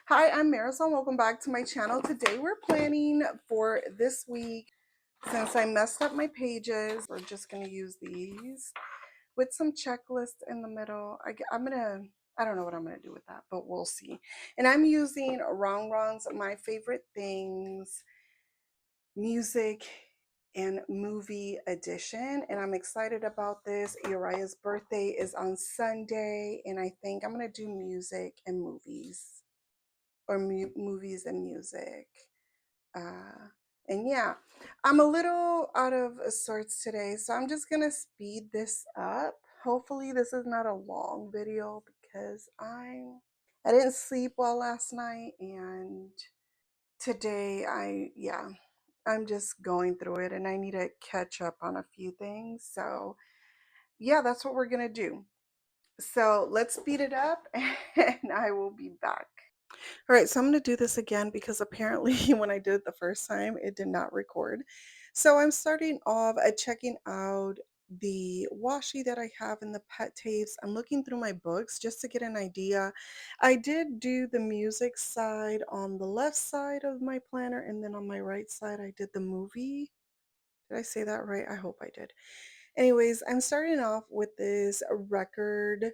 Hi, I'm Marysol. Welcome back to my channel. Today we're planning for this week. Since I messed up my pages, we're just going to use these with some checklist in the middle. I don't know what I'm going to do with that, but we'll see. And I'm using Rongrong's My Favorite Things music and movie edition, and I'm excited about this. Uriah's birthday is on Sunday, and I think I'm going to do music and movies or movies and music. Uh, and yeah, I'm a little out of sorts today, so I'm just gonna speed this up. Hopefully, this is not a long video because I didn't sleep well last night, and today I'm just going through it, and I need to catch up on a few things. So yeah, that's what we're gonna do. So let's speed it up, and I will be back. All right, so I'm going to do this again because apparently when I did it the first time, it did not record. So I'm starting off at checking out the washi that I have in the pet tapes. I'm looking through my books just to get an idea. I did do the music side on the left side of my planner, and then on my right side, I did the movie. Did I say that right? I hope I did. Anyways, I'm starting off with this record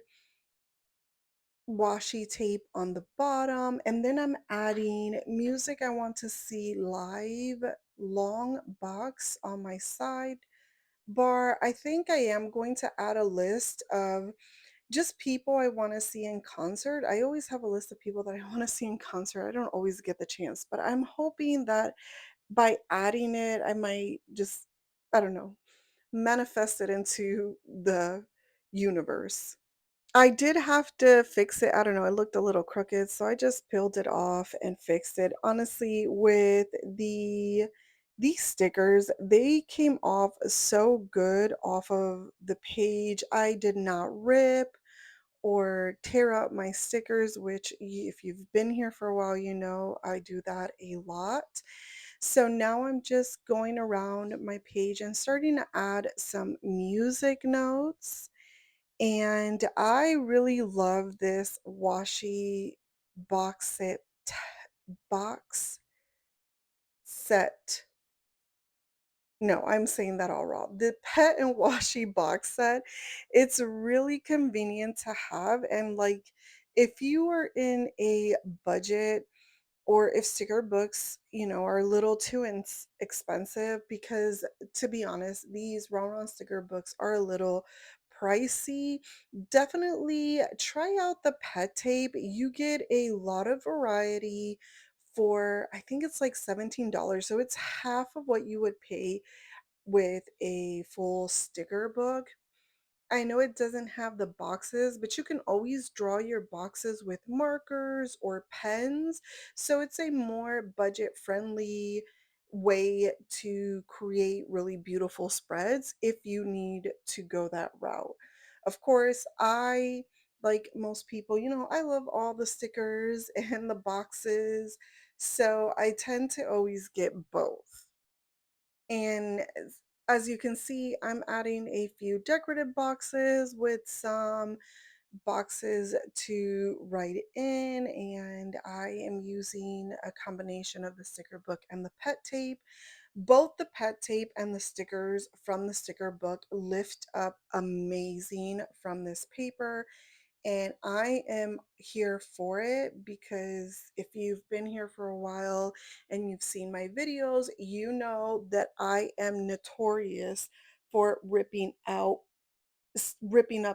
washi tape on the bottom, and then I'm adding music I want to see live long box on my side bar. I think I am going to add a list of just people I want to see in concert. I always have a list of people that I want to see in concert. I don't always get the chance, but I'm hoping that by adding it, I might just, I don't know, manifest it into the universe. I did have to fix it. I don't know, it looked a little crooked, so I just peeled it off and fixed it. Honestly, with these stickers, they came off so good off of the page. I did not rip or tear up my stickers, which if you've been here for a while, you know I do that a lot. So now I'm just going around my page and starting to add some music notes, and I really love this washi box set box set. No, I'm saying that all wrong. The pet and washi box set, it's really convenient to have. And like if you are in a budget, or if sticker books, are a little too expensive, because to be honest, these Ronron sticker books are a little pricey. Definitely try out the pet tape. You get a lot of variety for, I think it's like $17. So it's half of what you would pay with a full sticker book. I know it doesn't have the boxes, but you can always draw your boxes with markers or pens. So it's a more budget friendly way to create really beautiful spreads if you need to go that route. Of course, like most people, I love all the stickers and the boxes. So I tend to always get both. And as you can see, I'm adding a few decorative boxes with some boxes to write in, and I am using a combination of the sticker book and the pet tape. Both the pet tape and the stickers from the sticker book lift up amazing from this paper, and I am here for it because if you've been here for a while and you've seen my videos, you know that I am notorious for ripping up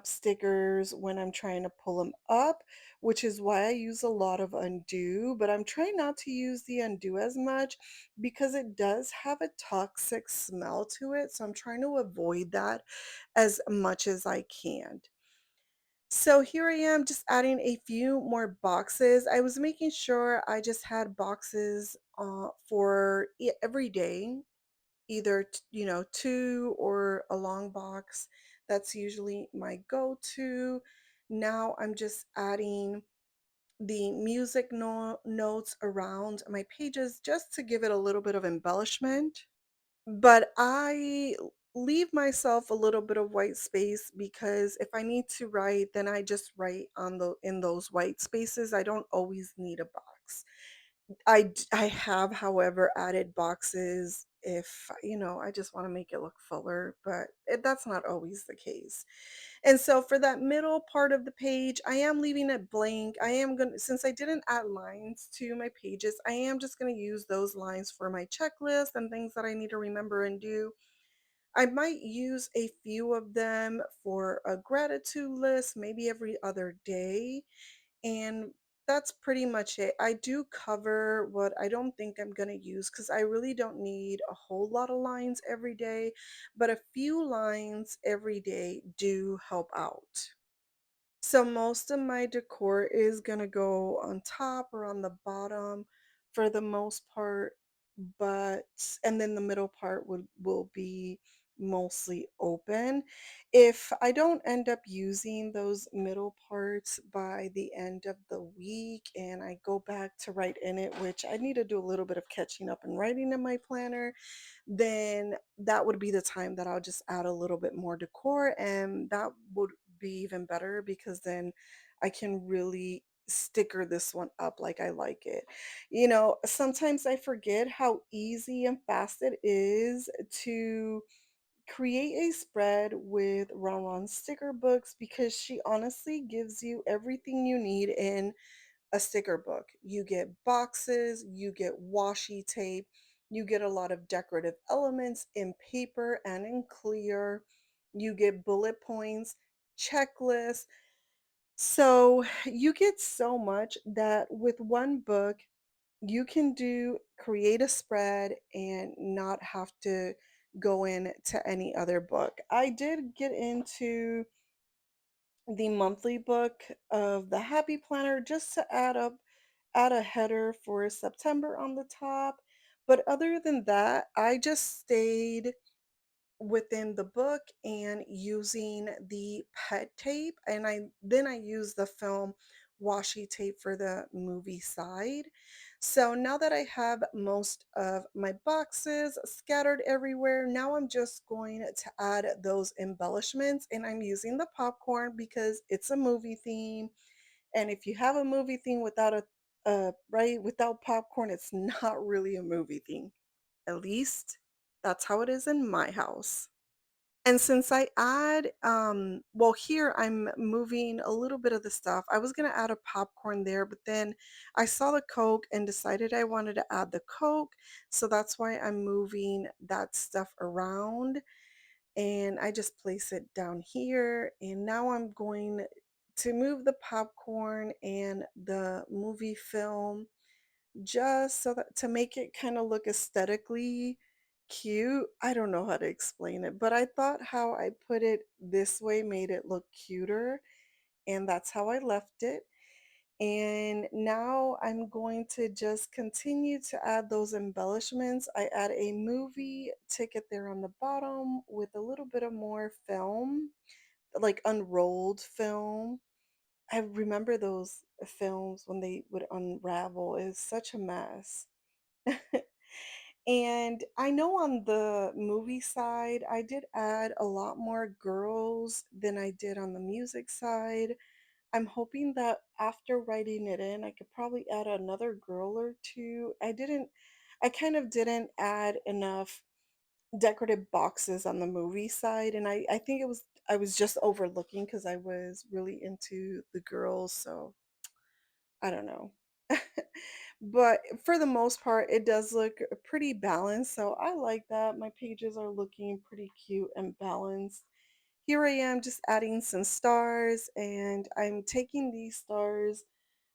stickers when I'm trying to pull them up, which is why I use a lot of undo, but I'm trying not to use the undo as much because it does have a toxic smell to it. So I'm trying to avoid that as much as I can. So here I am just adding a few more boxes. I was making sure I just had boxes for every day, either, two or a long box. That's usually my go-to. Now I'm just adding the music notes around my pages just to give it a little bit of embellishment. But I leave myself a little bit of white space because if I need to write, then I just write on the in those white spaces. I don't always need a box. box. I have, however, added boxes if, I just wanna make it look fuller, but that's not always the case. And so for that middle part of the page, I am leaving it blank. I am gonna since I didn't add lines to my pages, I am just gonna use those lines for my checklist and things that I need to remember and do. I might use a few of them for a gratitude list, maybe every other day, and that's pretty much it. I do cover what I don't think I'm going to use because I really don't need a whole lot of lines every day, but a few lines every day do help out. So most of my decor is gonna go on top or on the bottom for the most part, but and then the middle part will be mostly open. If I don't end up using those middle parts by the end of the week and I go back to write in it, which I need to do a little bit of catching up and writing in my planner, then that would be the time that I'll just add a little bit more decor, and that would be even better because then I can really sticker this one up like I like it. Sometimes I forget how easy and fast it is to create a spread with Ronron sticker books because she honestly gives you everything you need in a sticker book. You get boxes, you get washi tape, you get a lot of decorative elements in paper and in clear, you get bullet points, checklists. So you get so much that with one book, you can create a spread and not have to go in to any other book. I did get into the monthly book of the Happy Planner just to add a header for September on the top. But other than that, I just stayed within the book and using the pet tape, and I use the film washi tape for the movie side. So now that I have most of my boxes scattered everywhere, now I'm just going to add those embellishments, and I'm using the popcorn because it's a movie theme, and if you have a movie theme without a right without popcorn, it's not really a movie theme. At least that's how it is in my house. And since I add, well, here I'm moving a little bit of the stuff. I was gonna add a popcorn there, but then I saw the Coke and decided I wanted to add the Coke. So that's why I'm moving that stuff around. And I just place it down here. And now I'm going to move the popcorn and the movie film just so that to make it kinda look aesthetically cute. I don't know how to explain it, but I thought how I put it this way made it look cuter, and that's how I left it. And now I'm going to just continue to add those embellishments. I add a movie ticket there on the bottom with a little bit of more film, like unrolled film. I remember those films when they would unravel. It's such a mess. And I know on the movie side, I did add a lot more girls than I did on the music side. I'm hoping that after writing it in, I could probably add another girl or two. I kind of didn't add enough decorative boxes on the movie side. And I think I was just overlooking because I was really into the girls. So I don't know. But for the most part, it does look pretty balanced. So I like that. My pages are looking pretty cute and balanced. Here I am just adding some stars, and I'm taking these stars.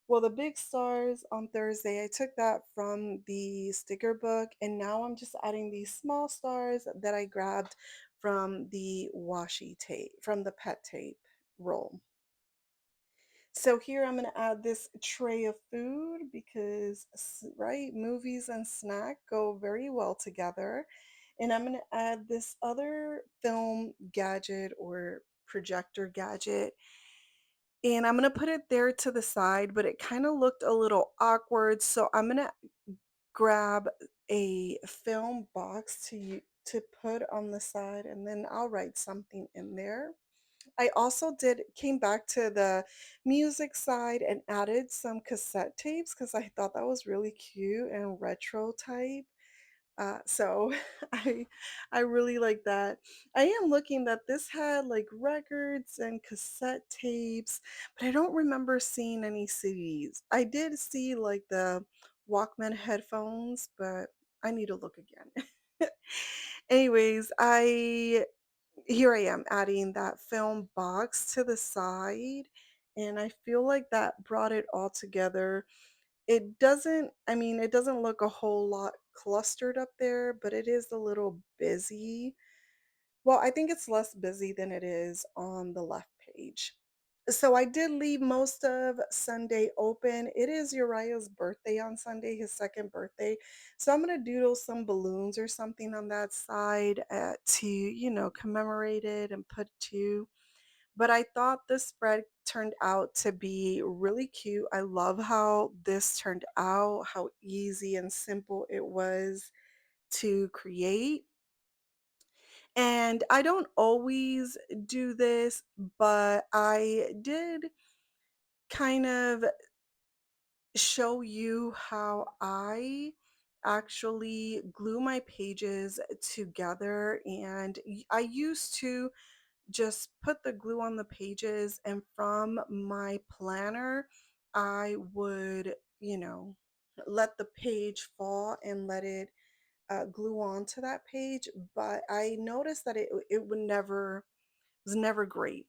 Well, the big stars on Thursday, I took that from the sticker book, and now I'm just adding these small stars that I grabbed from the washi tape, from the pet tape roll. So here I'm going to add this tray of food because, right, movies and snack go very well together. And I'm going to add this other film gadget or projector gadget. And I'm going to put it there to the side, but it kind of looked a little awkward. So I'm going to grab a film box to put on the side, and then I'll write something in there. I also did came back to the music side and added some cassette tapes because I thought that was really cute and retro type. So I I really like that. I am looking that this had like records and cassette tapes, but I don't remember seeing any CDs. I did see like the Walkman headphones, but I need to look again. Anyways, I here I am adding that film box to the side, and I feel like that brought it all together. It doesn't I mean, it doesn't look a whole lot clustered up there, but it is a little busy. Well, I think it's less busy than it is on the left page. So I did leave most of Sunday open. It is Uriah's birthday on Sunday, his second birthday. So I'm going to doodle some balloons or something on that side to, commemorate it and put to. But I thought the spread turned out to be really cute. I love how this turned out, how easy and simple it was to create. And I don't always do this, but I did kind of show you how I actually glue my pages together. And I used to just put the glue on the pages, and from my planner, I would, let the page fall and let it glue onto that page. But I noticed that it would never was never great.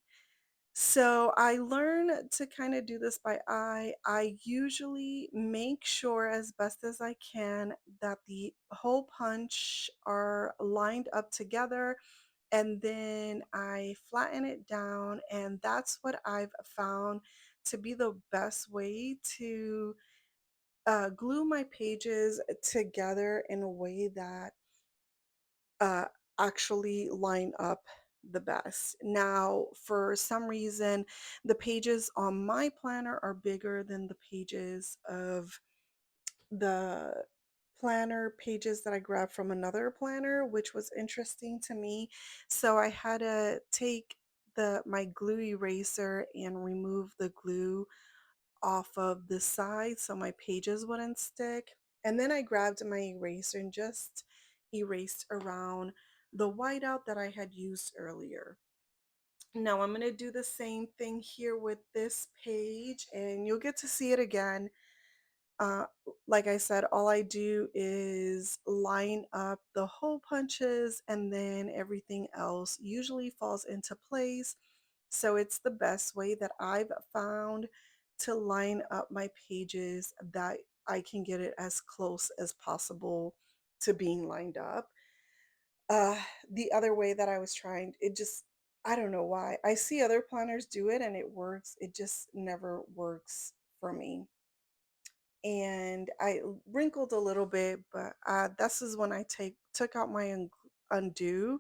So I learned to kind of do this by eye. I usually make sure as best as I can that the hole punch are lined up together, and then I flatten it down, and that's what I've found to be the best way to glue my pages together in a way that uh, actually line up the best. Now, for some reason, the pages on my planner are bigger than the pages of the planner pages that I grabbed from another planner, which was interesting to me. So I had to take the my glue eraser and remove the glue off of the side so my pages wouldn't stick. And then I grabbed my eraser and just erased around the whiteout that I had used earlier. Now I'm going to do the same thing here with this page, and you'll get to see it again. uh, like I said, all I do is line up the hole punches, and then everything else usually falls into place. So it's the best way that I've found to line up my pages, that I can get it as close as possible to being lined up. Uh, the other way that I was trying, I don't know why. I see other planners do it and it works. It just never works for me, and I wrinkled a little bit, but this is when I took out my undo,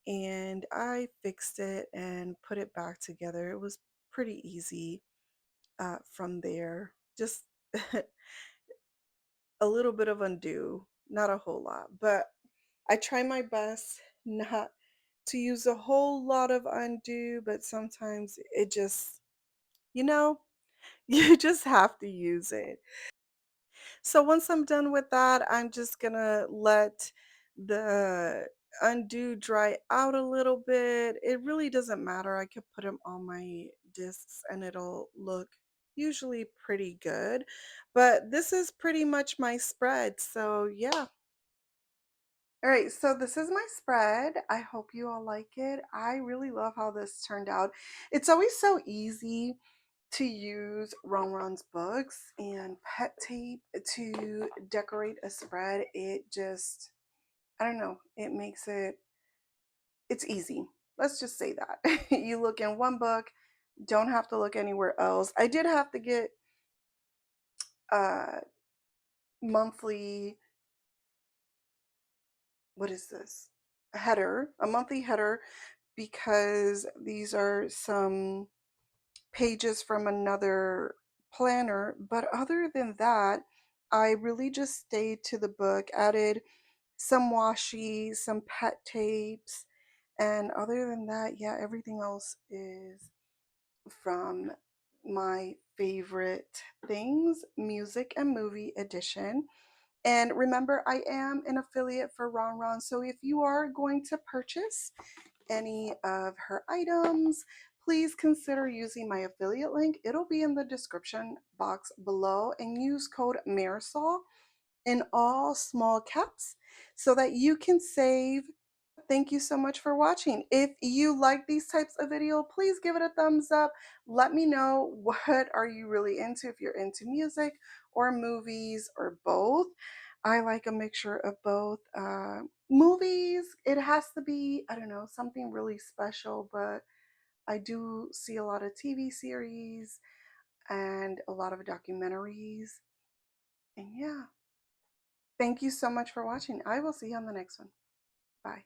and I fixed it and put it back together. It was pretty easy from there. Just a little bit of undo, not a whole lot, but I try my best not to use a whole lot of undo, but sometimes it just, you know, you just have to use it. So once I'm done with that, I'm just gonna let the undo dry out a little bit. It really doesn't matter. I could put them on my discs and it'll look usually pretty good. But this is pretty much my spread. So yeah. All right, so this is my spread. I hope you all like it. I really love how this turned out. It's always so easy to use Rongrong's books and pet tape to decorate a spread. It just, I don't know, it's easy. Let's just say that. You look in one book, don't have to look anywhere else. I did have to get a monthly, what is this? A monthly header, because these are some pages from another planner. But other than that, I really just stayed to the book, added some washi, some pet tapes, And other than that, yeah, everything else is from my favorite things, music and movie edition. And remember, I am an affiliate for Rongrong. So if you are going to purchase any of her items, please consider using my affiliate link. It'll be in the description box below, and use code Marysol in all small caps so that you can save. Thank you so much for watching. If you like these types of video, please give it a thumbs up. Let me know, what are you really into, if you're into music or movies or both. I like a mixture of both. Movies, it has to be, I don't know, something really special, but I do see a lot of TV series and a lot of documentaries. And yeah, thank you so much for watching. I will see you on the next one. Bye.